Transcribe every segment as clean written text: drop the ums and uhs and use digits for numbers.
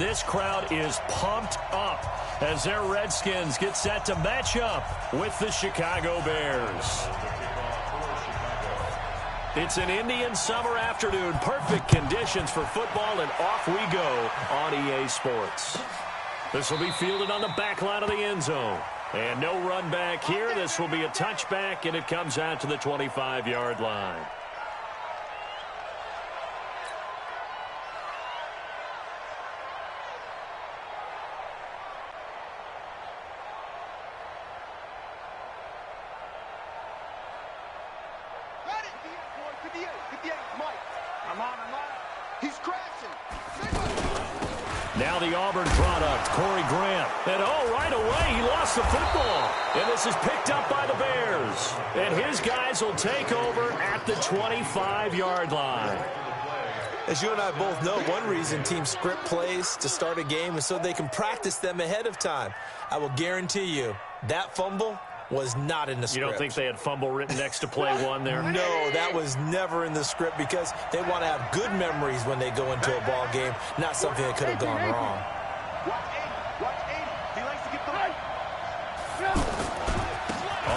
this crowd is pumped up as their Redskins get set to match up with the Chicago Bears. It's an Indian summer afternoon. Perfect conditions for football, and off we go on EA Sports. This will be fielded on the back line of the end zone. And no run back here. This will be a touchback, and it comes out to the 25-yard line. Now the Auburn product, Corey Grant. And right away, he lost the football. And this is picked up by the Bears. And his guys will take over at the 25-yard line. As you and I both know, one reason teams script plays to start a game is so they can practice them ahead of time. I will guarantee you that fumble was not in the script. You don't think they had fumble written next to play one there? No, that was never in the script because they want to have good memories when they go into a ball game, not something that could have gone wrong.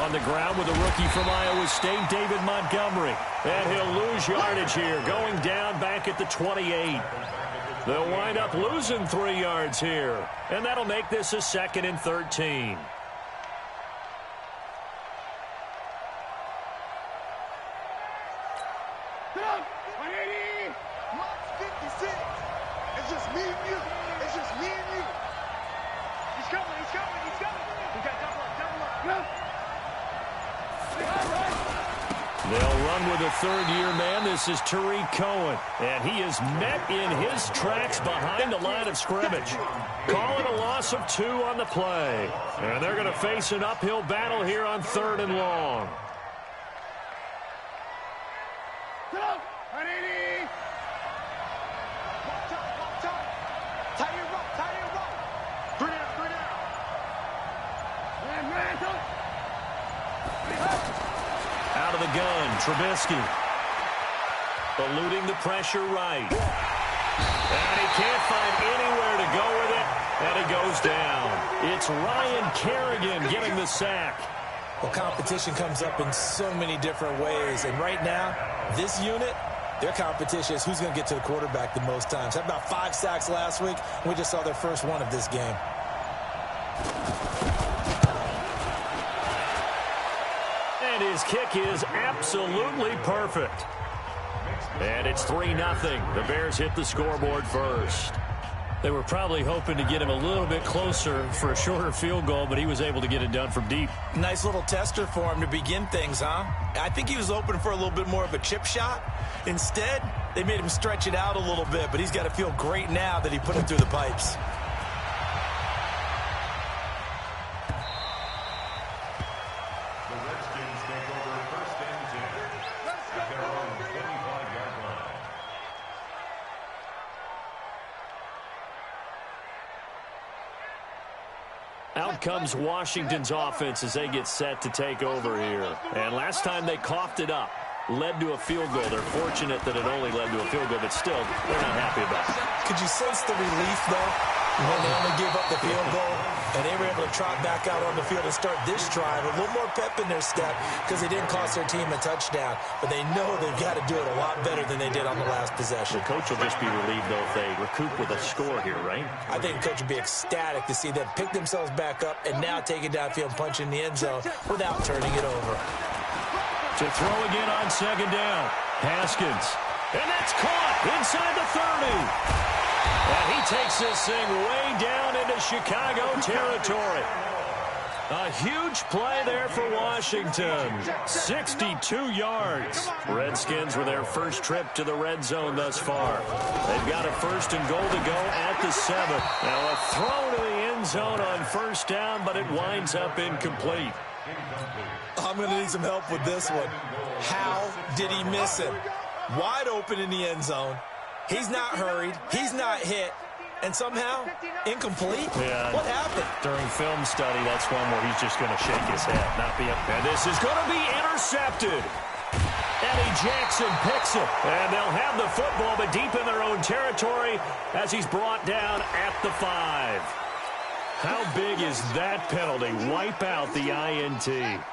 On the ground with a rookie from Iowa State, David Montgomery. And he'll lose yardage here, going down back at the 28. They'll wind up losing 3 yards here. And that'll make this a 2nd and 13. They'll run with a third-year man. This is Tariq Cohen. And he is met in his tracks behind the line of scrimmage. Calling a loss of 2 on the play. And they're going to face an uphill battle here on 3rd and long. Out of the gun, Trubisky. Eluding the pressure right. And he can't find anywhere to go with it, and he goes down. It's Ryan Kerrigan getting the sack. Well, competition comes up in so many different ways, and right now, this unit, their competition is who's going to get to the quarterback the most times. Had about 5 sacks last week. We just saw their first one of this game. And his kick is absolutely perfect. And it's 3-0. The Bears hit the scoreboard first. They were probably hoping to get him a little bit closer for a shorter field goal, but he was able to get it done from deep. Nice little tester for him to begin things, huh? I think he was open for a little bit more of a chip shot. Instead, they made him stretch it out a little bit, but he's got to feel great now that he put it through the pipes. Out comes Washington's offense as they get set to take over here. And last time they coughed it up, led to a field goal. They're fortunate that it only led to a field goal, but still, they're not happy about it. Could you sense the relief, though, when they only gave up the field goal and they were able to trot back out on the field and start this drive? A little more pep in their step because they didn't cost their team a touchdown, but they know they've got to do it a lot better than they did on the last possession. The coach will just be relieved, though, if they recoup with a score here, right? I think the coach would be ecstatic to see them pick themselves back up and now take it downfield and punch in the end zone without turning it over. To throw again on 2nd down. Haskins. And that's caught inside the 30. And he takes this thing way down into Chicago territory. A huge play there for Washington. 62 yards. Redskins with their first trip to the red zone thus far. They've got a 1st and goal to go at the 7. Now a throw to the end zone on 1st down, but it winds up incomplete. I'm going to need some help with this one. How did he miss it? Wide open in the end zone. He's not hurried. He's not hit. And somehow, incomplete? Yeah. What happened? During film study, that's one where he's just going to shake his head, not be up. And this is going to be intercepted. Addy Jackson picks it. And they'll have the football, but deep in their own territory as he's brought down at the 5. How big is that penalty? Wipe out the INT.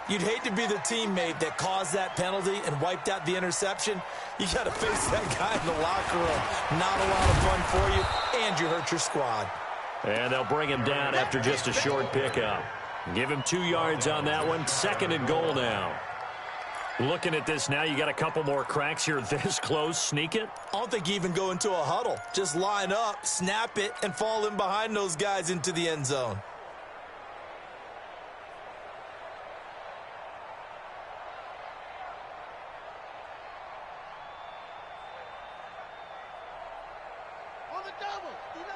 You'd hate to be the teammate that caused that penalty and wiped out the interception. You got to face that guy in the locker room. Not a lot of fun for you, and you hurt your squad. And they'll bring him down after just a short pickup. Give him 2 yards on that one. 2nd and goal now. Looking at this now, you got a couple more cracks here this close. Sneak it? I don't think you even go into a huddle. Just line up, snap it, and fall in behind those guys into the end zone. On the double, 59.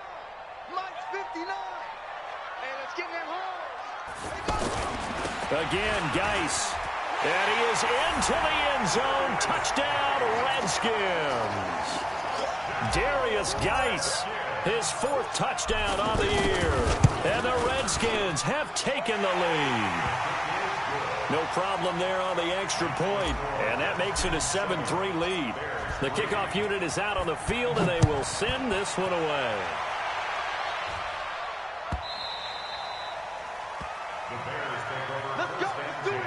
Mike's 59. And it's getting him home. Again, Geis. And he is into the end zone. Touchdown, Redskins. Darius Geis, his 4th touchdown on the year. And the Redskins have taken the lead. No problem there on the extra point. And that makes it a 7-3 lead. The kickoff unit is out on the field, and they will send this one away. Let's go. Let's do it.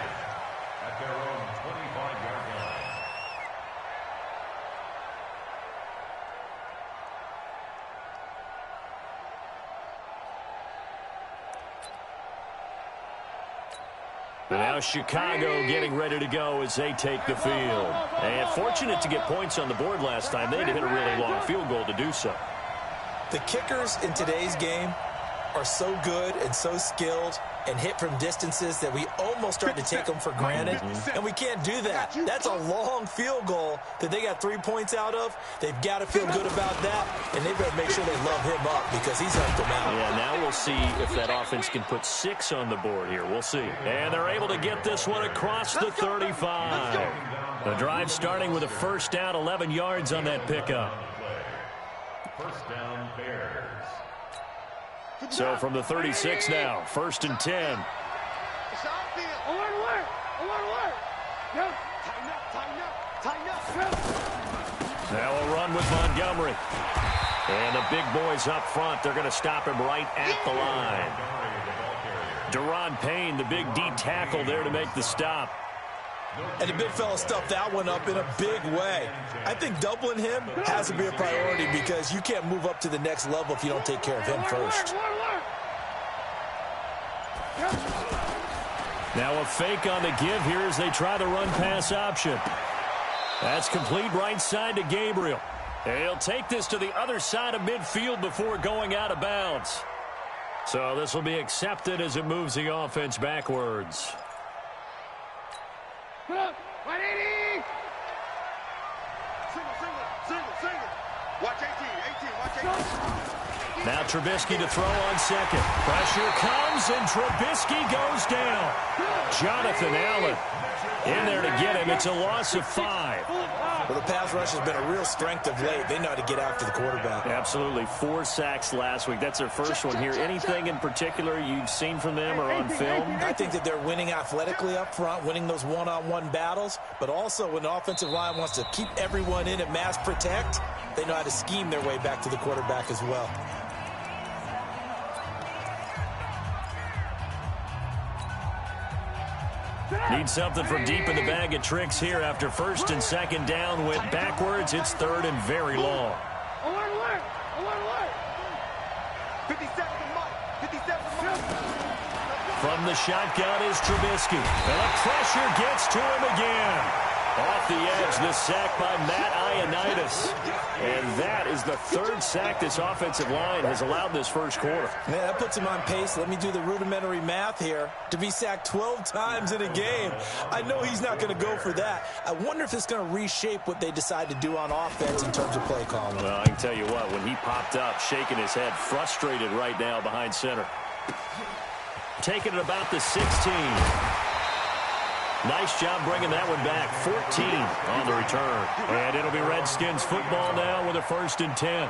Now Chicago getting ready to go as they take the field. And fortunate to get points on the board last time. They had to hit a really long field goal to do so. The kickers in today's game are so good and so skilled and hit from distances that we almost start to take them for granted, and we can't do that. That's a long field goal that they got 3 points out of. They've got to feel good about that, and they better make sure they love him up because he's helped them out. Yeah, now we'll see if that offense can put 6 on the board here. We'll see. And they're able to get this one across the 35. The drive starting with a first down, 11 yards on that pickup. First down, Bears. So from the 36 now, 1st and 10. It's outfield. Alert. Go. Tighten up. Now a run with Montgomery. And the big boys up front, they're going to stop him right at the line. Deron Payne, the big D tackle there to make the stop. And the big fella stuffed that one up in a big way. I think doubling him has to be a priority because you can't move up to the next level if you don't take care of him first. Now a fake on the give here as they try the run-pass option. That's complete right side to Gabriel. And he'll take this to the other side of midfield before going out of bounds. So this will be accepted as it moves the offense backwards. Put up. 180. Single. Watch 18. Watch 18. Now Trubisky to throw on second. Pressure comes, and Trubisky goes down. Jonathan Allen in there to get him. It's a loss of 5. Well, the pass rush has been a real strength of late. They know how to get after the quarterback. Absolutely. 4 sacks last week. That's their first one here. Anything in particular you've seen from them or on film? I think that they're winning athletically up front, winning those one-on-one battles, but also when the offensive line wants to keep everyone in and mass protect, they know how to scheme their way back to the quarterback as well. Need something from deep in the bag of tricks here after 1st and 2nd down went backwards. It's 3rd and very long. Alert. 57 to Mike. 57 to Mike. From the shotgun is Trubisky. And the pressure gets to him again. Off the edge, the sack by Matt Ioannidis. And that is the 3rd sack this offensive line has allowed this first quarter. Man, that puts him on pace. Let me do the rudimentary math here. To be sacked 12 times in a game, I know he's not going to go for that. I wonder if it's going to reshape what they decide to do on offense in terms of play calling. Well, I can tell you what, when he popped up, shaking his head, frustrated right now behind center. Taking it about the 16. Nice job bringing that one back. 14 on the return. And it'll be Redskins football now with a 1st and 10.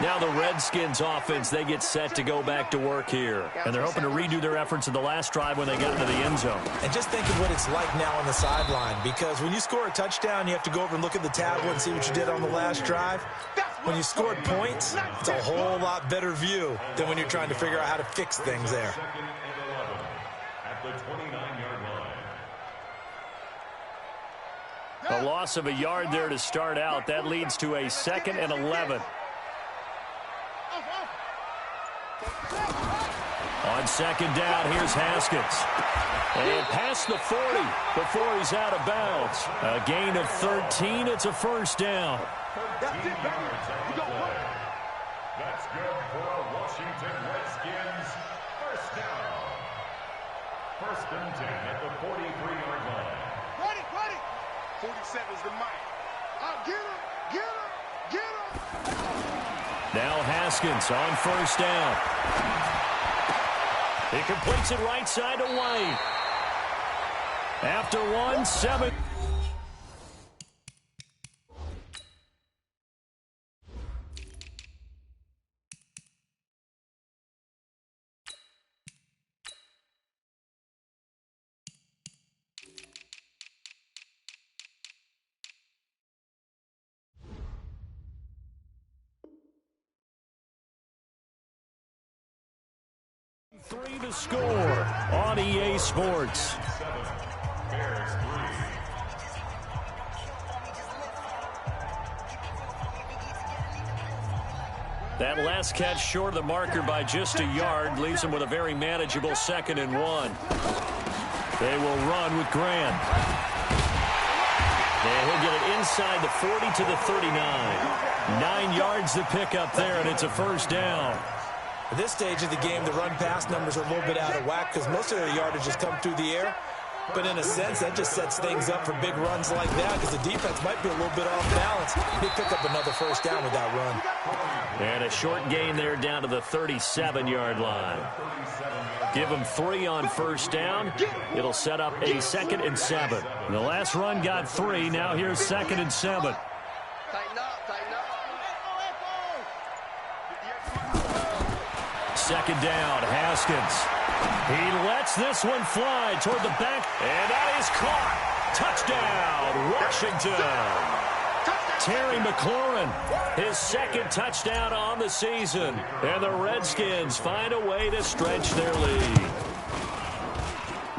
Now the Redskins offense, they get set to go back to work here. And they're hoping to redo their efforts in the last drive when they got into the end zone. And just think of what it's like now on the sideline, because when you score a touchdown, you have to go over and look at the tablet and see what you did on the last drive. When you scored points, it's a whole lot better view than when you're trying to figure out how to fix things there. Second and 11 at the 29-yard line. A loss of a yard there to start out. That leads to a 2nd and 11. On 2nd down, here's Haskins. And past the 40 before he's out of bounds. A gain of 13. It's a first down. 13 yards on the play. That's good for a Washington Redskins first down. 1st and 10 at the 43-yard line. Ready. 47's the mic. Get him. Now Haskins on 1st down. He completes it right side to White. After 1-7. Three to score on EA Sports. Bears 3. That last catch short of the marker by just a yard leaves him with a very manageable 2nd and 1. They will run with Grant. And he'll get it inside the 40 to the 39. 9 yards to pick up there, and it's a first down. At this stage of the game, the run-pass numbers are a little bit out of whack because most of their yardage has come through the air. But in a sense, that just sets things up for big runs like that because the defense might be a little bit off balance. They pick up another first down with that run. And a short gain there down to the 37-yard line. Give them 3 on 1st down. It'll set up a 2nd and 7. The last run got 3. Now here's 2nd and 7. Tighten up. 2nd down, Haskins. He lets this one fly toward the back, and that is caught. Touchdown, Washington. Terry McLaurin, his 2nd touchdown on the season, and the Redskins find a way to stretch their lead.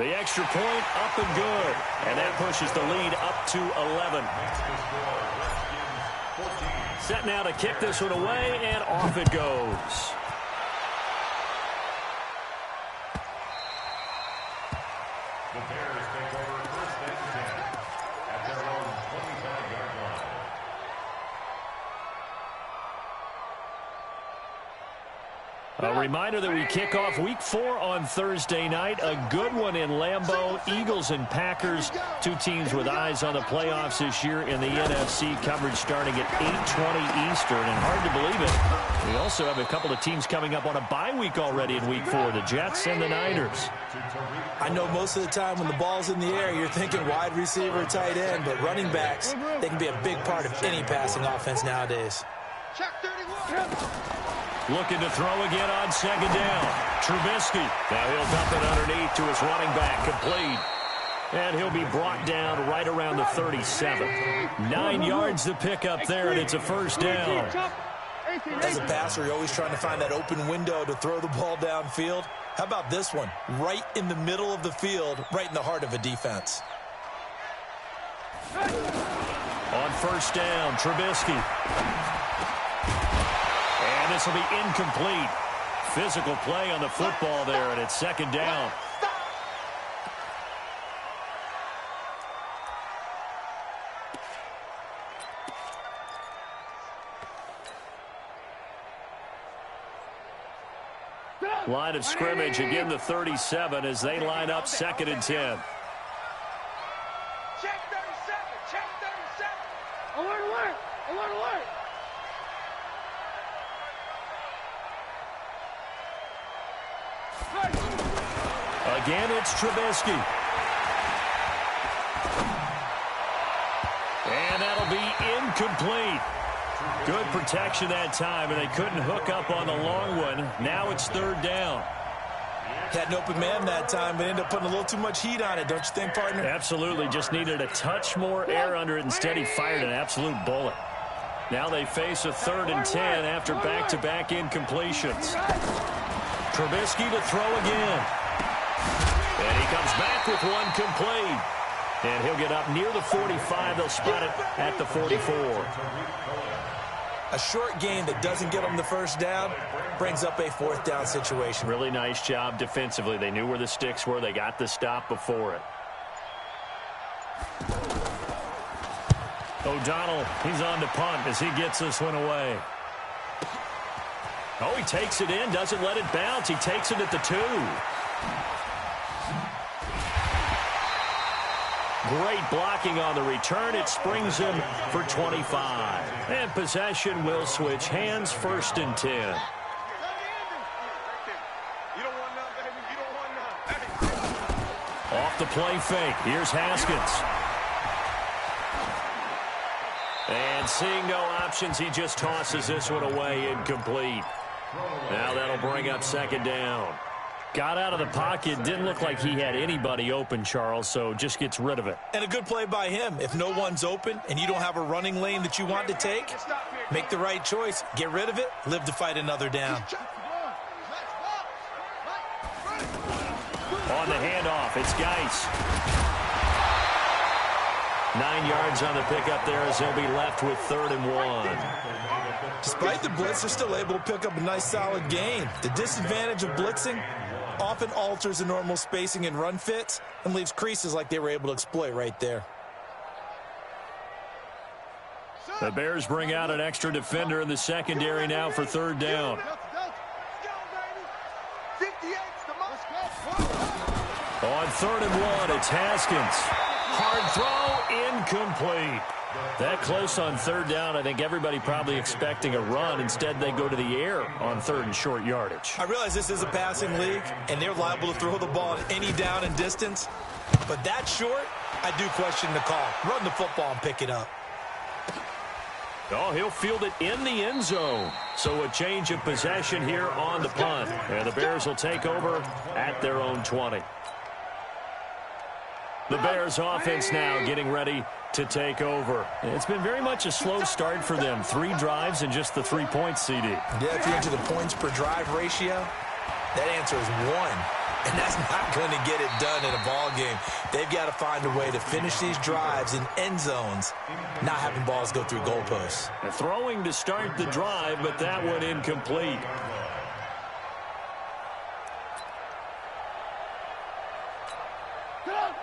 The extra point up and good, and that pushes the lead up to 11. Set now to kick this one away, and off it goes. The Bears take over 1st and 10 at their own 25-yard line. A reminder that we kick off Week 4 on Thursday night. A good one in Lambeau. Eagles and Packers, 2 teams with eyes on the playoffs this year in the NFC. Coverage starting at 8:20 Eastern. And hard to believe it, we also have a couple of teams coming up on a bye week already in Week 4. The Jets and the Niners. I know most of the time when the ball's in the air, you're thinking wide receiver, tight end, but running backs, they can be a big part of any passing offense nowadays. Check 31. Looking to throw again on 2nd down. Trubisky. Now he'll dump it underneath to his running back. Complete. And he'll be brought down right around the 37. 9 yards to pick up there, and it's a first down. As a passer, you're always trying to find that open window to throw the ball downfield. How about this one? Right in the middle of the field, right in the heart of a defense. On 1st down, Trubisky. And this will be incomplete. Physical play on the football there, and it's 2nd down. Line of scrimmage, again the 37 as they line up 2nd and 10. Check 37. Check 37. Alert, alert. Alert, alert. Again, it's Trubisky. And that'll be incomplete. Good protection that time, and they couldn't hook up on the long one. Now it's third down. Had an open man that time, but ended up putting a little too much heat on it, don't you think, partner? Absolutely. Just needed a touch more air under it. Instead, he fired an absolute bullet. Now they face a 3rd and 10 after back-to-back incompletions. Trubisky to throw again. And he comes back with one complete. And he'll get up near the 45. They'll spot it at the 44. A short gain that doesn't get them the first down brings up a 4th down situation. Really nice job defensively. They knew where the sticks were. They got the stop before it. O'Donnell, he's on to punt as he gets this one away. Oh, he takes it in, doesn't let it bounce. He takes it at the 2. Great blocking on the return. It springs him for 25. And possession will switch hands, 1st and 10. Off the play fake. Here's Haskins. And seeing no options, he just tosses this one away, incomplete. Now that'll bring up 2nd down. Got out of the pocket. Didn't look like he had anybody open, Charles, so just gets rid of it. And a good play by him. If no one's open and you don't have a running lane that you want to take, make the right choice. Get rid of it. Live to fight another down. On the handoff, it's Geis. 9 yards on the pickup there as they'll be left with 3rd and 1. Despite the blitz, they're still able to pick up a nice, solid gain. The disadvantage of blitzing often alters the normal spacing and run fits and leaves creases like they were able to exploit right there. The Bears bring out an extra defender in the secondary now for 3rd down. On 3rd and 1, it's Haskins. Hard throw, incomplete. That close on 3rd down, I think everybody probably expecting a run. Instead, they go to the air on 3rd and short yardage. I realize this is a passing league, and they're liable to throw the ball at any down and distance. But that short, I do question the call. Run the football and pick it up. Oh, he'll field it in the end zone. So a change of possession here on the punt. And the Bears will take over at their own 20. The Bears offense now getting ready to take over. It's been very much a slow start for them. 3 drives and just the 3 points, CD. Yeah, if you're into the points per drive ratio, that answer is 1. And that's not going to get it done in a ball game. They've got to find a way to finish these drives in end zones, not having balls go through goalposts. Throwing to start the drive, but that one incomplete.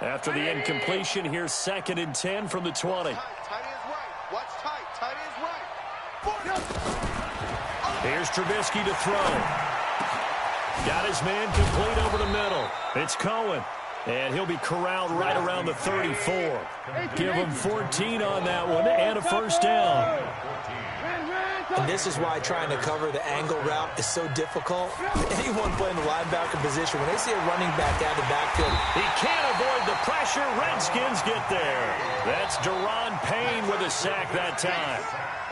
After the incompletion, here's 2nd and 10 from the 20. Tight is right. Watch tight. Tight is right. Here's Trubisky to throw. Got his man complete over the middle. It's Cohen. And he'll be corralled right around the 34. Give him 14 on that one and a 1st down. And this is why trying to cover the angle route is so difficult. Anyone playing the linebacker position, when they see a running back out of the backfield, he can't avoid the pressure. Redskins get there. That's Daron Payne with a sack that time.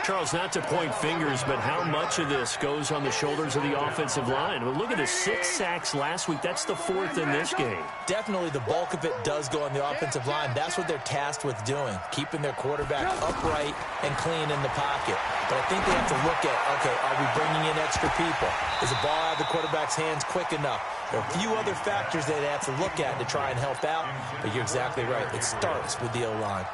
Charles, not to point fingers, but how much of this goes on the shoulders of the offensive line? Well, look at the 6 sacks last week. That's the 4th in this game. Definitely the bulk of it does go on the offensive line. That's what they're tasked with doing, keeping their quarterback upright and clean in the pocket. But I think they have to look at, okay, are we bringing in extra people? Is the ball out of the quarterback's hands quick enough? There are a few other factors that they have to look at to try and help out, but you're exactly right. It starts with the O-line.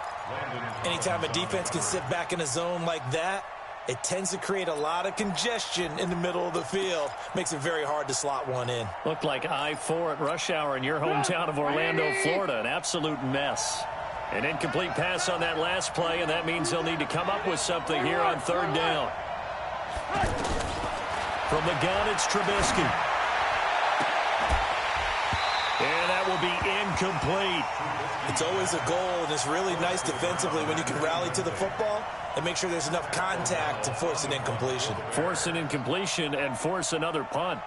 Anytime a defense can sit back in a zone like that, it tends to create a lot of congestion in the middle of the field. Makes it very hard to slot one in. Looked like I-4 at rush hour in your hometown of Orlando, Florida. An absolute mess. An incomplete pass on that last play, and that means they'll need to come up with something here on 3rd down. From the gun, it's Trubisky. And that will be incomplete. It's always a goal, and it's really nice defensively when you can rally to the football and make sure there's enough contact to force an incompletion. Force an incompletion and force another punt.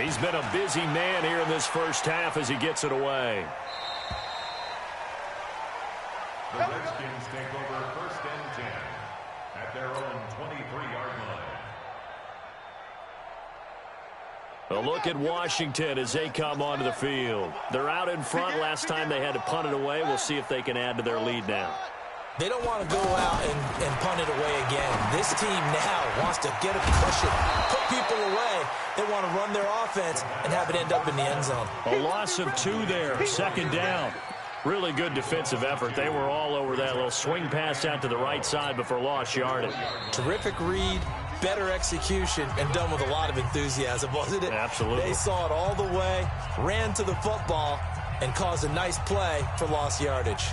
He's has been a busy man here in this first half as he gets it away. The Redskins take over 1st and 10 at their own 23-yard line. A look at Washington as they come onto the field. They're out in front. Last time they had to punt it away. We'll see if they can add to their lead now. They don't want to go out and punt it away again. This team now wants to get a cushion, put people away. They want to run their offense and have it end up in the end zone. A loss of 2 there, 2nd down. Really good defensive effort. They were all over that little swing pass out to the right side before lost yardage. Terrific read, better execution, and done with a lot of enthusiasm, wasn't it? Absolutely. They saw it all the way, ran to the football, and caused a nice play for lost yardage.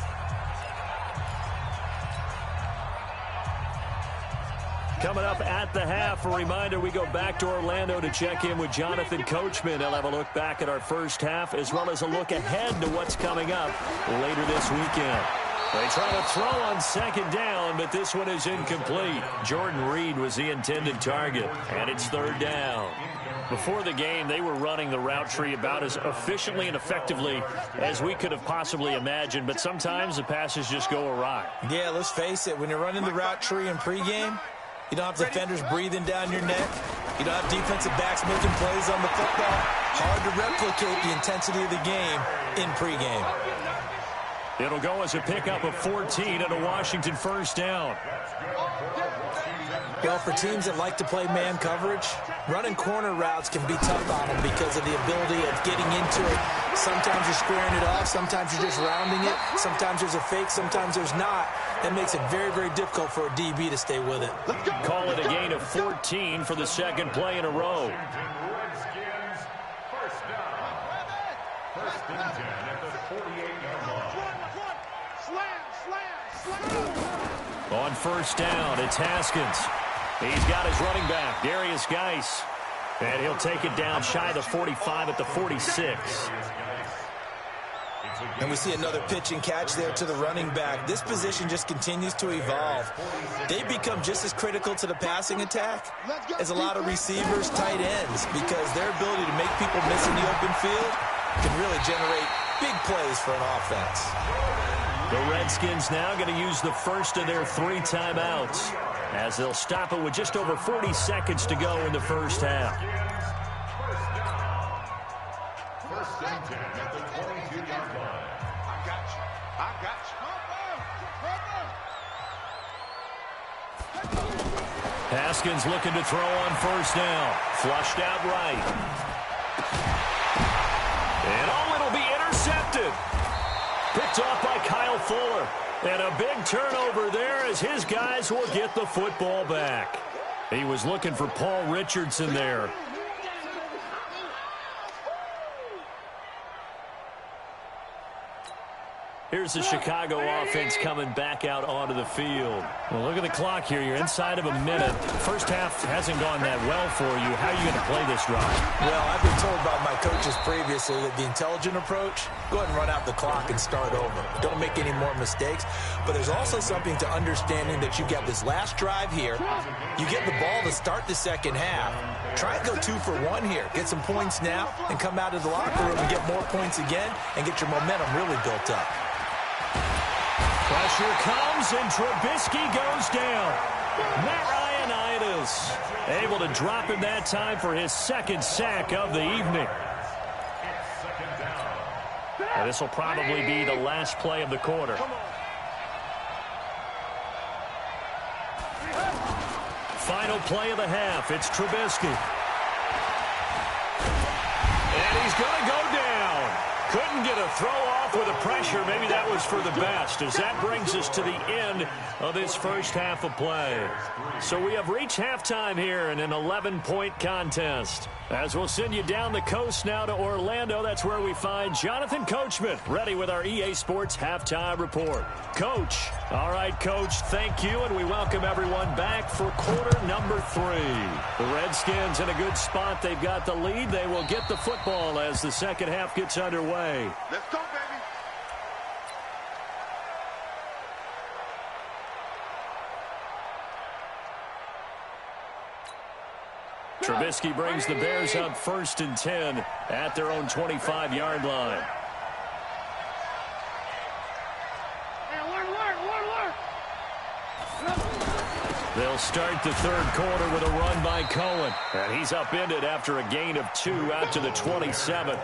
Coming up at the half, a reminder, we go back to Orlando to check in with Jonathan Coachman. He'll have a look back at our first half as well as a look ahead to what's coming up later this weekend. They try to throw on 2nd down, but this one is incomplete. Jordan Reed was the intended target, and it's 3rd down. Before the game, they were running the route tree about as efficiently and effectively as we could have possibly imagined, but sometimes the passes just go awry. Yeah, let's face it, when you're running the route tree in pregame, you don't have defenders breathing down your neck. You don't have defensive backs making plays on the football. Hard to replicate the intensity of the game in pregame. It'll go as a pickup of 14 and a Washington 1st down. Well, for teams that like to play man coverage, running corner routes can be tough on them because of the ability of getting into it. Sometimes you're squaring it off. Sometimes you're just rounding it. Sometimes there's a fake. Sometimes there's not. That makes it very, very difficult for a DB to stay with it. Call it a gain of 14 for the 2nd play in a row. Redskins, 1st down. 1st and 10 at the 48-yard line. On 1st down, it's Haskins. He's got his running back, Darius Geis. And he'll take it down shy of the 45 at the 46. And we see another pitch and catch there to the running back. This position just continues to evolve. They become just as critical to the passing attack as a lot of receivers, tight ends, because their ability to make people miss in the open field can really generate big plays for an offense. The Redskins now going to use the first of their 3 timeouts as they'll stop it with just over 40 seconds to go in the first half. 1st and 10 at the 22-yard line. I got you. Haskins looking to throw on 1st down. Flushed out right. And it'll be intercepted. Picked off by Kyle Fuller. And a big turnover there as his guys will get the football back. He was looking for Paul Richardson there. Here's the Chicago offense coming back out onto the field. Well, look at the clock here. You're inside of a minute. First half hasn't gone that well for you. How are you going to play this drive? Well, I've been told by my coaches previously that the intelligent approach, go ahead and run out the clock and start over. Don't make any more mistakes. But there's also something to understanding that you get this last drive here. You get the ball to start the 2nd half. Try and go 2 for 1 here. Get some points now and come out of the locker room and get more points again and get your momentum really built up. Pressure comes, and Trubisky goes down. Matt Ioannidis able to drop him that time for his 2nd sack of the evening. And this will probably be the last play of the quarter. Final play of the half. It's Trubisky. And he's going to go down. Couldn't get a throw off with the pressure. Maybe that was for the best, as that brings us to the end of this first half of play. So we have reached halftime here in an 11-point contest. As we'll send you down the coast now to Orlando, that's where we find Jonathan Coachman, ready with our EA Sports Halftime Report. Coach. All right, Coach, thank you, and we welcome everyone back for quarter number 3. The Redskins in a good spot. They've got the lead. They will get the football as the second half gets underway. Let's go, baby. Trubisky brings the Bears up 1st and 10 at their own 25-yard line. They'll start the third quarter with a run by Cohen. And he's upended after a gain of 2 out to the 27.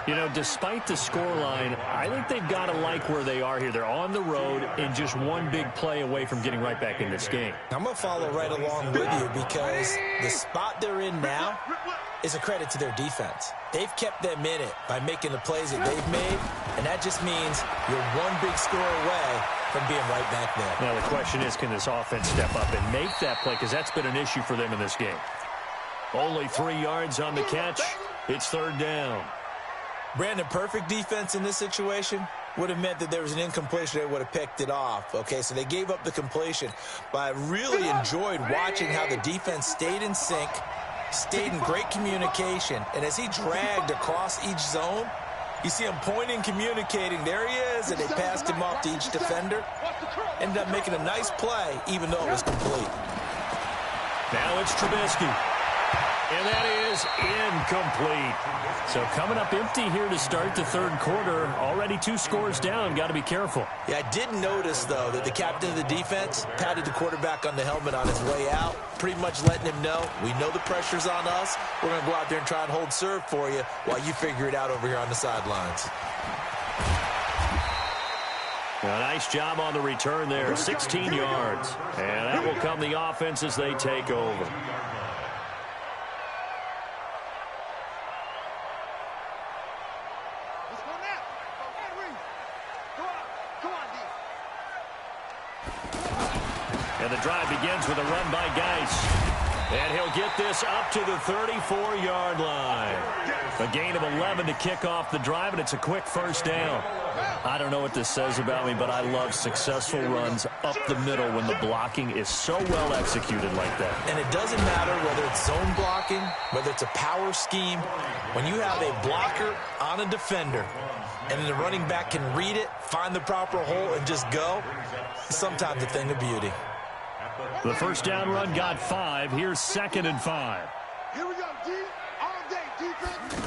You know, despite the scoreline, I think they've got to like where they are here. They're on the road and just one big play away from getting right back in this game. I'm going to follow right along with you because the spot they're in now is a credit to their defense. They've kept them in it by making the plays that they've made, and that just means you're one big score away from being right back there. Now, the question is, can this offense step up and make that play? Because that's been an issue for them in this game. Only 3 yards on the catch. It's 3rd down. Brandon, perfect defense in this situation would have meant that there was an incompletion. They would have picked it off. Okay, so they gave up the completion. But I really enjoyed watching how the defense stayed in sync, stayed in great communication. And as he dragged across each zone, you see him pointing, communicating. There he is, and they passed him off to each defender. Ended up making a nice play, even though it was complete. Now it's Trubisky. And that is incomplete. So coming up empty here to start the third quarter. Already 2 scores down. Got to be careful. Yeah, I did notice, though, that the captain of the defense patted the quarterback on the helmet on his way out, pretty much letting him know, we know the pressure's on us. We're going to go out there and try and hold serve for you while you figure it out over here on the sidelines. A nice job on the return there. 16 yards. And that will come the offense as they take over. And the drive begins with a run by Geis. And he'll get this up to the 34-yard line. A gain of 11 to kick off the drive, and it's a quick 1st down. I don't know what this says about me, but I love successful runs up the middle when the blocking is so well executed like that. And it doesn't matter whether it's zone blocking, whether it's a power scheme. When you have a blocker on a defender, and then the running back can read it, find the proper hole, and just go, it's sometimes a thing of beauty. The 1st down run got 5. Here's 2nd and 5. Here we go, D. All day, defense.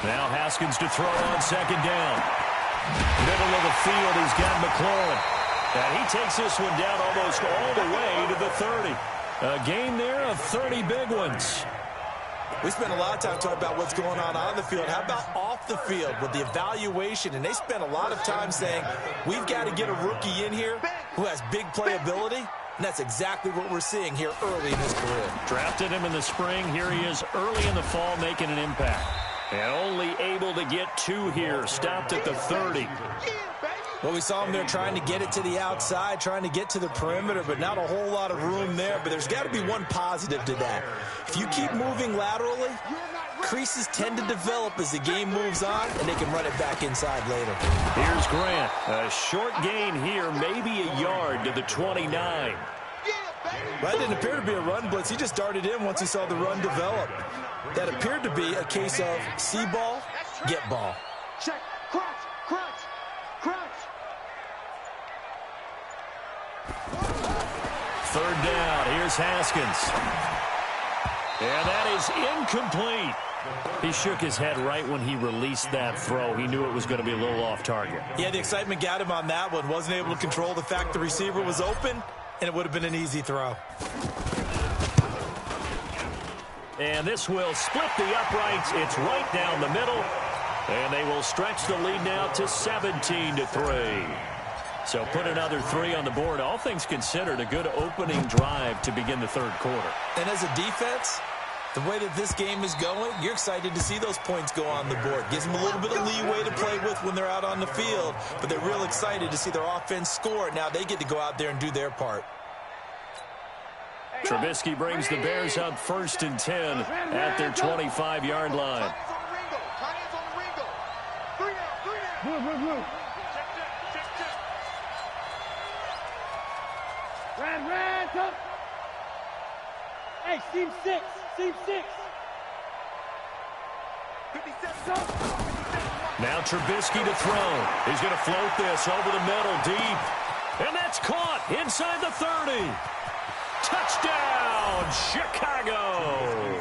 Now Haskins to throw on 2nd down. Middle of the field, he's got McLaurin. And he takes this one down almost all the way to the 30. A gain there of 30 big ones. We spent a lot of time talking about what's going on the field. How about off the field with the evaluation? And they spent a lot of time saying, we've got to get a rookie in here who has big playability. And that's exactly what we're seeing here early in his career. Drafted him in the spring. Here he is early in the fall making an impact. And only able to get 2 here. Stopped at the 30. Well, we saw him there trying to get it to the outside, trying to get to the perimeter, but not a whole lot of room there. But there's got to be one positive to that. If you keep moving laterally, creases tend to develop as the game moves on, and they can run it back inside later. Here's Grant. A short gain here, maybe a yard to the 29. Well, that didn't appear to be a run blitz. He just darted in once he saw the run develop. That appeared to be a case of see ball, get ball. Check. Crunch. Crunch. Crunch. 3rd down. Here's Haskins. And that is incomplete. He shook his head right when he released that throw. He knew it was going to be a little off target. Yeah, the excitement got him on that one. Wasn't able to control the fact the receiver was open, and it would have been an easy throw. And this will split the uprights. It's right down the middle. And they will stretch the lead now to 17-3. So put another 3 on the board. All things considered, a good opening drive to begin the third quarter. And as a defense, the way that this game is going, you're excited to see those points go on the board. Gives them a little bit of leeway to play with when they're out on the field, but they're real excited to see their offense score. Now they get to go out there and do their part. Trubisky brings the Bears up 1st and 10 at their 25-yard line. Red, come. Hey, seam 6. Now Trubisky to throw. He's going to float this over the middle deep. And that's caught inside the 30. Touchdown, Chicago.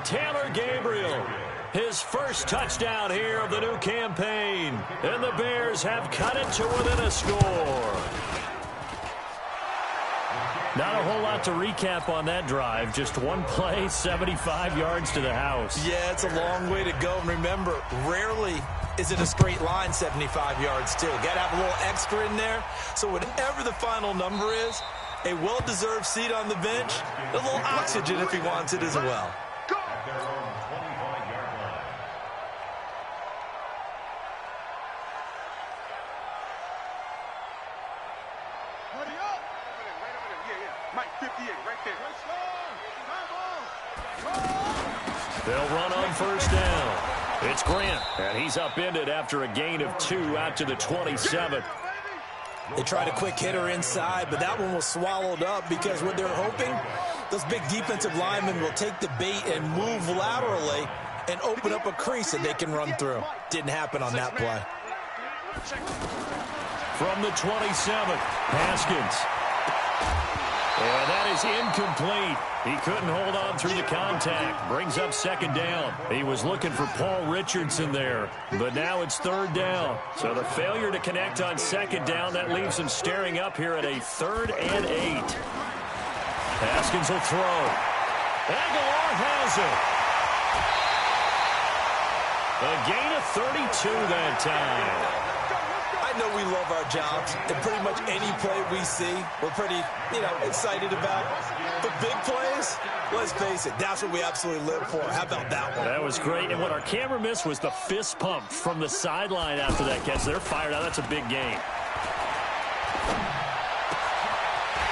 Taylor Gabriel, his first touchdown here of the new campaign. And the Bears have cut it to within a score. Not a whole lot to recap on that drive. Just one play, 75 yards to the house. Yeah, it's a long way to go. And remember, rarely is it a straight line 75 yards, too. Got to have a little extra in there. So whatever the final number is, a well-deserved seat on the bench, a little oxygen if he wants it as well. They'll run on first down. It's Grant, and he's upended after a gain of 2 out to the 27. They tried a quick hitter inside, but that one was swallowed up because what they're hoping, those big defensive linemen will take the bait and move laterally and open up a crease that they can run through. Didn't happen on that play. From the 27, Haskins. And that is incomplete. He couldn't hold on through the contact. Brings up second down. He was looking for Paul Richardson there, but now it's third down. So the failure to connect on second down, that leaves him staring up here at a 3rd and 8. Haskins will throw. Aguilar has it. A gain of 32 that time. I know we love our jobs, and pretty much any play we see, we're pretty, excited about. But big plays, let's face it, that's what we absolutely live for. How about that one? That was great, and what our camera missed was the fist pump from the sideline after that catch. They're fired out. That's a big gain.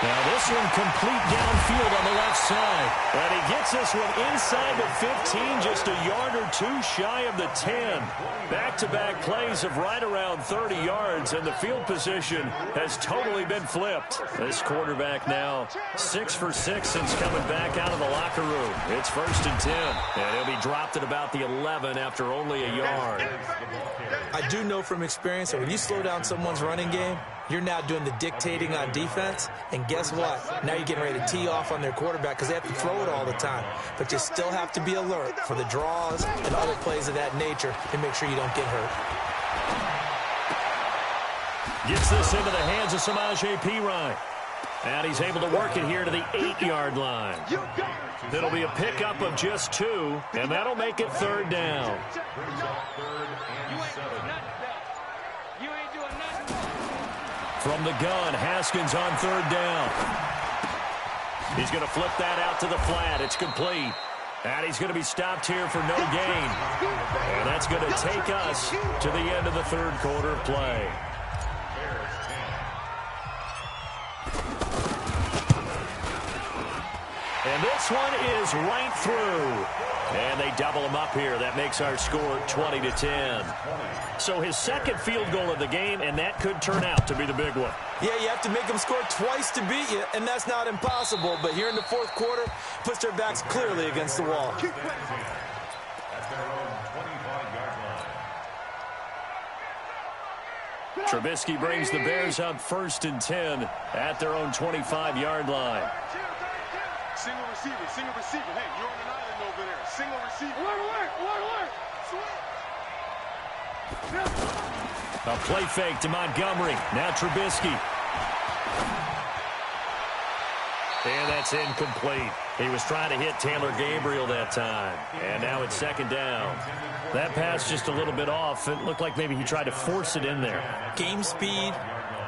Now this one complete downfield on the left side. And he gets this one inside the 15, just a yard or 2 shy of the 10. Back-to-back plays of right around 30 yards, and the field position has totally been flipped. This quarterback now 6 for 6 since coming back out of the locker room. It's 1st and 10, and he'll be dropped at about the 11 after only a yard. I do know from experience that when you slow down someone's running game, you're now doing the dictating on defense, and guess what? Now you're getting ready to tee off on their quarterback because they have to throw it all the time. But you still have to be alert for the draws and other plays of that nature to make sure you don't get hurt. Gets this into the hands of Samaje Perine. And he's able to work it here to the 8-yard line. It'll be a pickup of just 2, and that'll make it 3rd down. From the gun, Haskins on 3rd down. He's going to flip that out to the flat. It's complete. And he's going to be stopped here for no gain. And that's going to take us to the end of the 3rd quarter of play. And this one is right through. And they double him up here. That makes our score 20-10. So his 2nd field goal of the game, and that could turn out to be the big one. Yeah, you have to make them score twice to beat you, and that's not impossible. But here in the 4th quarter, puts their backs clearly against the wall. Trubisky brings the Bears up 1st and 10 at their own 25-yard line. Single receiver. Hey, you're on an island over there. Single receiver. Alert. A play fake to Montgomery. Now Trubisky. And that's incomplete. He was trying to hit Taylor Gabriel that time. And now it's 2nd down. That pass just a little bit off. It looked like maybe he tried to force it in there. Game speed,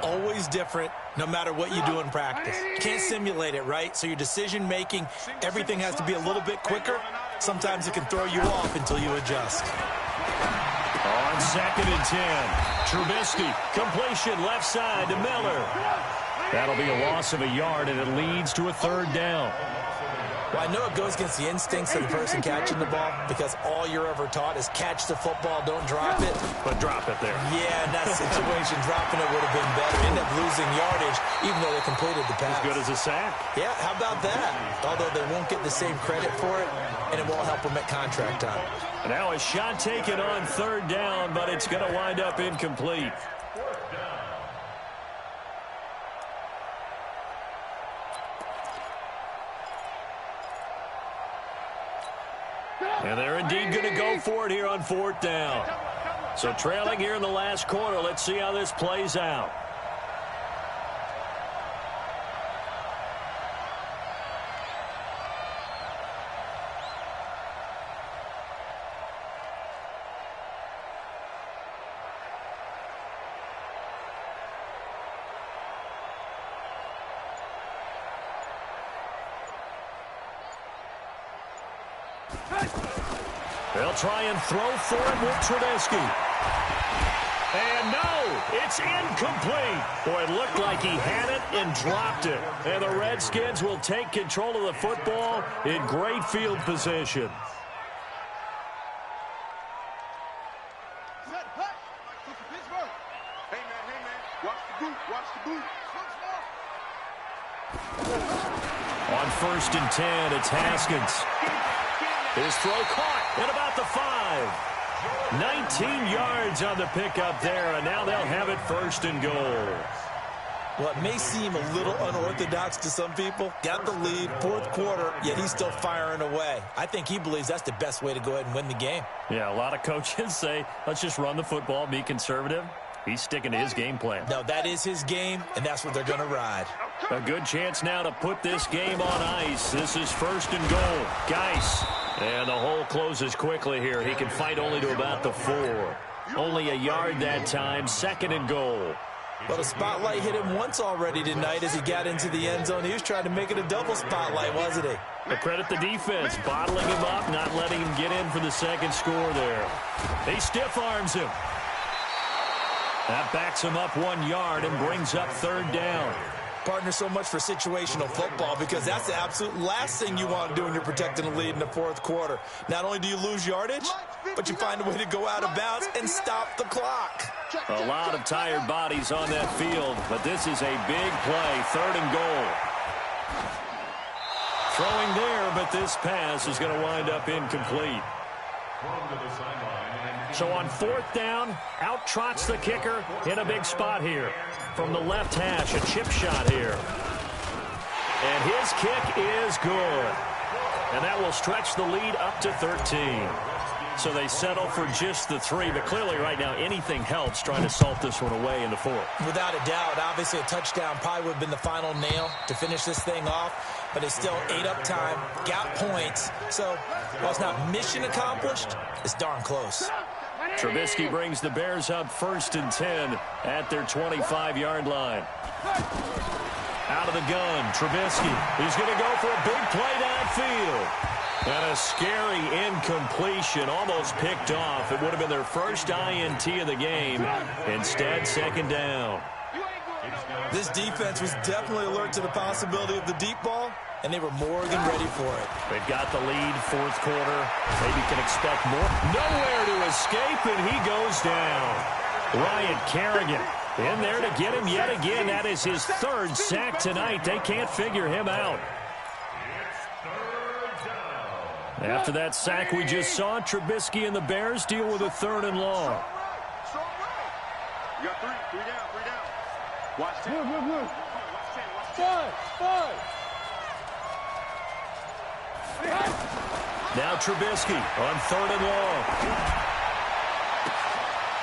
always different, no matter what you do in practice. You can't simulate it, right? So your decision-making, everything has to be a little bit quicker. Sometimes it can throw you off until you adjust. On 2nd and 10, Trubisky, completion left side to Miller. That'll be a loss of a yard, and it leads to a 3rd down. Well, I know it goes against the instincts of the person catching the ball because all you're ever taught is catch the football, don't drop it. But drop it there. Yeah, in that situation, dropping it would have been better. End up losing yardage, even though they completed the pass. As good as a sack. Yeah, how about that? Although they won't get the same credit for it, and it won't help them at contract time. Now a shot taken on 3rd down, but it's going to wind up incomplete. And they're indeed going to go for it here on 4th down. So trailing here in the last quarter. Let's see how this plays out. They'll try and throw for it with Trubisky. And no, it's incomplete. Boy, it looked like he had it and dropped it. And the Redskins will take control of the football in great field position. Hey, man, watch the boot. On 1st and 10, it's Haskins. His throw caught at about the 5. 19 yards on the pickup there, and now they'll have it 1st and goal. Well, it may seem a little unorthodox to some people. Got the lead, 4th quarter, yet he's still firing away. I think he believes that's the best way to go ahead and win the game. Yeah, a lot of coaches say, let's just run the football, be conservative. He's sticking to his game plan. No, that is his game, and that's what they're going to ride. A good chance now to put this game on ice. This is 1st and goal. Geis. And the hole closes quickly here. He can fight only to about the 4. Only a yard that time. 2nd and goal. Well, the spotlight hit him once already tonight as he got into the end zone. He was trying to make it a double spotlight, wasn't he? But credit the defense, bottling him up, not letting him get in for the 2nd score there. He stiff arms him. That backs him up 1 yard and brings up 3rd down. Partner, so much for situational football because that's the absolute last thing you want to do when you're protecting the lead in the 4th quarter. Not only do you lose yardage, but you find a way to go out of bounds and stop the clock. A lot of tired bodies on that field, but this is a big play. 3rd and goal. Throwing there, but this pass is going to wind up incomplete. So on 4th down, out trots the kicker in a big spot here. From the left hash, a chip shot here. And his kick is good. And that will stretch the lead up to 13. So they settle for just the 3, but clearly right now anything helps trying to salt this one away in the 4th. Without a doubt, obviously a touchdown probably would have been the final nail to finish this thing off, but it's still ate up time, got points. So while it's not mission accomplished, it's darn close. Trubisky brings the Bears up 1st and 10 at their 25-yard line. Out of the gun, Trubisky. He's going to go for a big play downfield. And a scary incompletion, almost picked off. It would have been their first INT of the game. Instead, 2nd down. This defense was definitely alert to the possibility of the deep ball, and they were more than ready for it. They've got the lead, 4th quarter. Maybe can expect more. Nowhere to escape, and he goes down. Ryan Kerrigan in there to get him yet again. That is his 3rd sack tonight. They can't figure him out. After that sack we just saw, Trubisky and the Bears deal with a 3rd and long. You got 3 down. Watch 10. Now Trubisky on 3rd and long.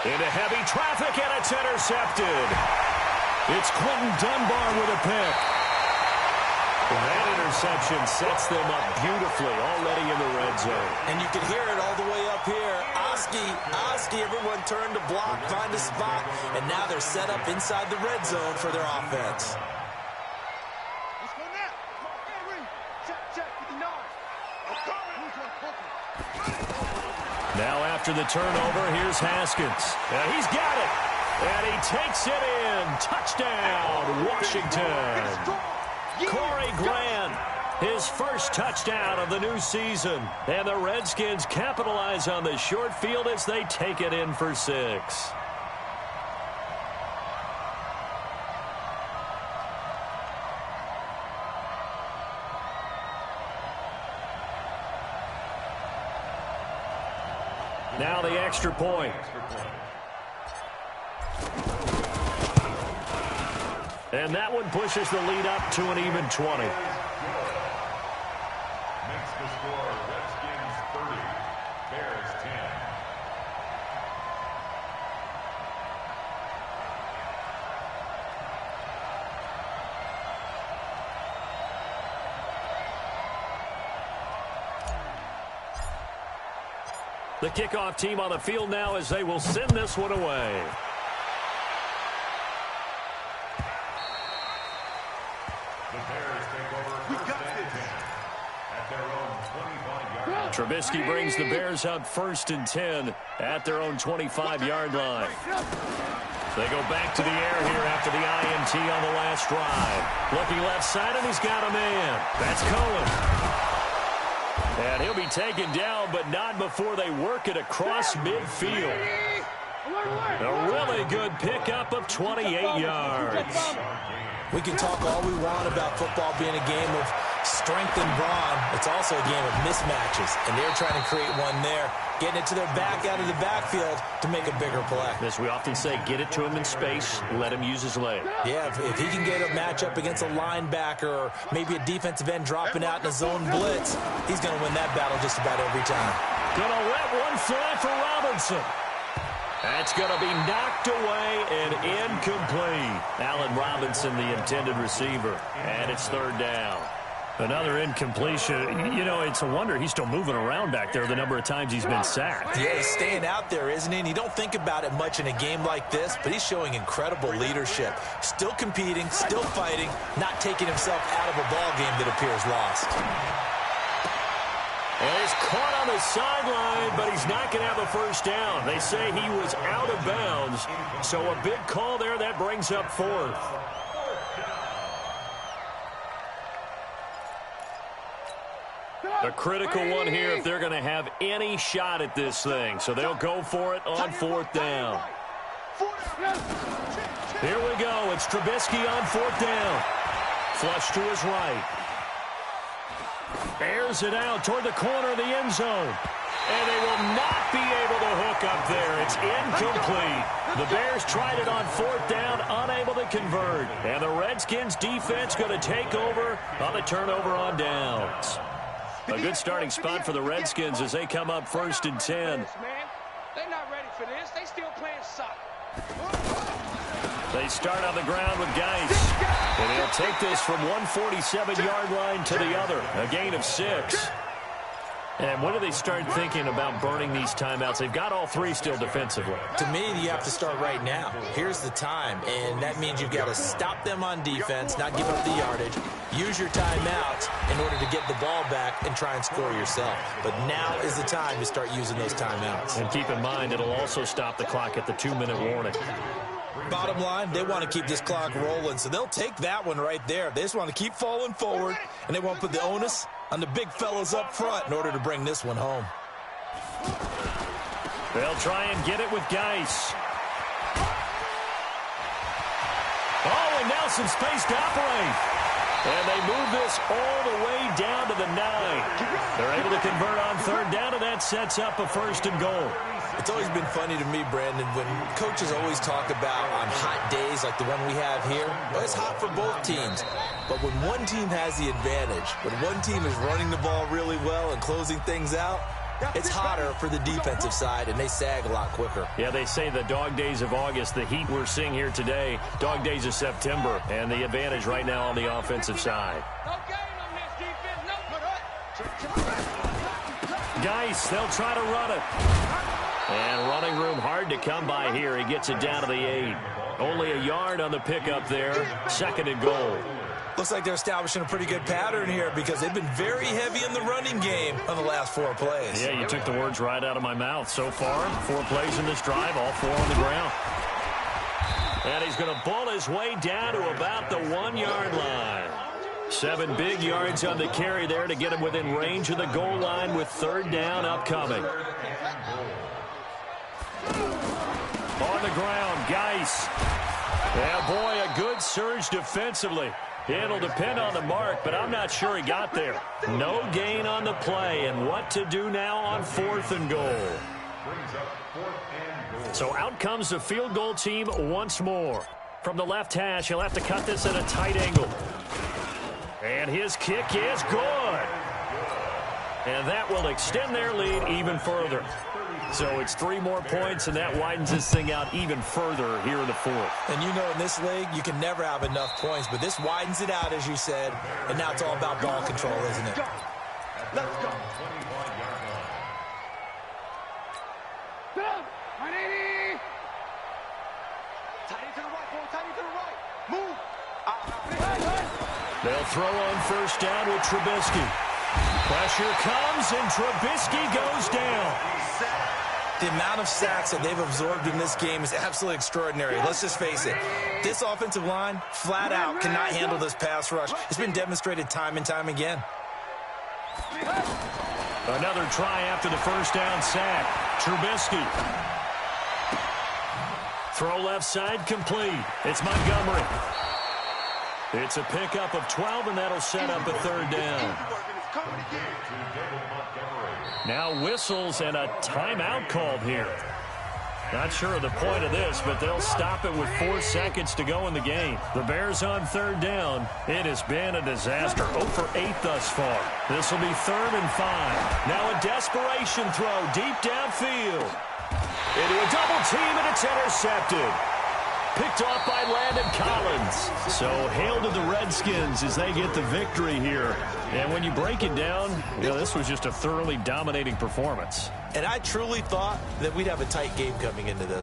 Into heavy traffic, and it's intercepted. It's Quentin Dunbar with a pick. That interception sets them up beautifully already in the red zone. And you can hear it all the way up here. Oski, everyone turned to block, find a spot, and now they're set up inside the red zone for their offense. Let's go now. Check with the 9. Now after the turnover, here's Haskins. He's got it. And he takes it in. Touchdown, Washington. Corey Grant, his first touchdown of the new season. And the Redskins capitalize on the short field as they take it in for 6. Now the extra point. And that one pushes the lead up to an even 20. Makes the score Redskins 30, The kickoff team on the field now as they will send this one away. The Bears take over first and 10 at their own 25-yard line. Trubisky brings the Bears up 1st and 10 at their own 25-yard line. They go back to the air here after the INT on the last drive. Looking left side, and he's got a man. That's Cohen. And he'll be taken down, but not before they work it across midfield. A really good pickup of 28 yards. We can talk all we want about football being a game of strength and brawn. It's also a game of mismatches, and they're trying to create one there, getting it to their back out of the backfield to make a bigger play. As we often say, get it to him in space, let him use his leg. Yeah, if he can get a matchup against a linebacker or maybe a defensive end dropping out in a zone blitz, he's going to win that battle just about every time. Gonna let one fly for Robinson. That's going to be knocked away and incomplete. Allen Robinson, the intended receiver, and it's 3rd down. Another incompletion. You know, it's a wonder he's still moving around back there the number of times he's been sacked. Yeah, he's staying out there, isn't he? And you don't think about it much in a game like this, but he's showing incredible leadership. Still competing, still fighting, not taking himself out of a ball game that appears lost. And he's caught on the sideline, but he's not going to have a 1st down. They say he was out of bounds, so a big call there that brings up 4th. A critical one here if they're going to have any shot at this thing. So they'll go for it on 4th down. Here we go. It's Trubisky on 4th down. Flush to his right. Airs it out toward the corner of the end zone. And they will not be able to hook up there. It's incomplete. The Bears tried it on 4th down, unable to convert. And the Redskins defense going to take over on the turnover on downs. A good starting spot for the Redskins as they come up 1st and 10. They're not ready for this. They still playing soccer. They start on the ground with Geis. And he'll take this from 147-yard line to the other. A gain of 6. And when do they start thinking about burning these timeouts? They've got all 3 still defensively. To me, you have to start right now. Here's the time, and that means you've got to stop them on defense, not give up the yardage, use your timeouts in order to get the ball back and try and score yourself. But now is the time to start using those timeouts. And keep in mind, it'll also stop the clock at the 2-minute warning. Bottom line, they want to keep this clock rolling, so they'll take that one right there. They just want to keep falling forward, and they won't put the onus on the big fellas up front in order to bring this one home. They'll try and get it with Geis. Oh, and now some space to operate. And they move this all the way down to the 9. They're able to convert on 3rd down, and that sets up a 1st and goal. It's always been funny to me, Brandon, when coaches always talk about on hot days like the one we have here. Well, it's hot for both teams. But when one team has the advantage, when one team is running the ball really well and closing things out, it's hotter for the defensive side, and they sag a lot quicker. Yeah, they say the dog days of August, the heat we're seeing here today, dog days of September, and the advantage right now on the offensive side. Geis, they'll try to run it. And running room hard to come by here. He gets it down to the 8. Only a yard on the pickup there. 2nd and goal. Looks like they're establishing a pretty good pattern here because they've been very heavy in the running game on the last 4 plays. Yeah, you took the words right out of my mouth. So far, 4 plays in this drive, all 4 on the ground. And he's going to ball his way down to about the 1-yard line. 7 big yards on the carry there to get him within range of the goal line with 3rd down upcoming. On the ground, Geis. Yeah, boy, a good surge defensively. It'll depend on the mark, but I'm not sure he got there. No gain on the play, and what to do now on 4th and goal. So out comes the field goal team once more. From the left hash, he'll have to cut this at a tight angle. And his kick is good. And that will extend their lead even further. So it's 3 more points, and that widens this thing out even further here in the 4th. And you know, in this league, you can never have enough points, but this widens it out, as you said, and now it's all about ball control, isn't it? Let's go. Tight to the right, boy. Tight to the right. Move. They'll throw on first down with Trubisky. Pressure comes, and Trubisky goes down. The amount of sacks that they've absorbed in this game is absolutely extraordinary. Let's just face it. This offensive line, flat out, cannot handle this pass rush. It's been demonstrated time and time again. Another try after the first down sack. Trubisky. Throw left side complete. It's Montgomery. It's a pickup of 12, and that'll set up a third down. Now whistles and a timeout called here. Not sure of the point of this, but they'll stop it with 4 seconds to go in the game. The Bears on third down. It has been a disaster. 0 for 8 thus far. This will be 3rd and 5. Now a desperation throw deep downfield. Into a double team, and it's intercepted. Picked off by Landon Collins. So hail to the Redskins as they get the victory here. And when you break it down, this was just a thoroughly dominating performance. And I truly thought that we'd have a tight game coming into this.